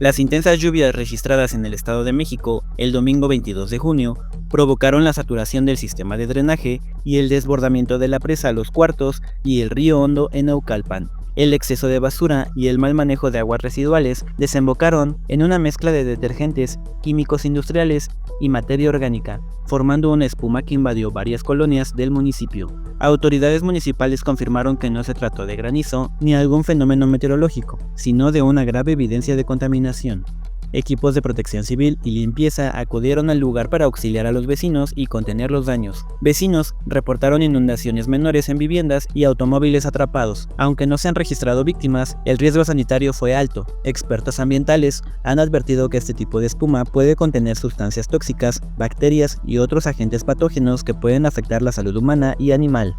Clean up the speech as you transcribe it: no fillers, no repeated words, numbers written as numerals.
Las intensas lluvias registradas en el Estado de México el domingo 22 de junio provocaron la saturación del sistema de drenaje y el desbordamiento de la presa Los Cuartos y el río Hondo en Naucalpan. El exceso de basura y el mal manejo de aguas residuales desembocaron en una mezcla de detergentes, químicos industriales y materia orgánica, formando una espuma que invadió varias colonias del municipio. Autoridades municipales confirmaron que no se trató de granizo ni algún fenómeno meteorológico, sino de una grave evidencia de contaminación. Equipos de protección civil y limpieza acudieron al lugar para auxiliar a los vecinos y contener los daños. Vecinos reportaron inundaciones menores en viviendas y automóviles atrapados. Aunque no se han registrado víctimas, el riesgo sanitario fue alto. Expertos ambientales han advertido que este tipo de espuma puede contener sustancias tóxicas, bacterias y otros agentes patógenos que pueden afectar la salud humana y animal.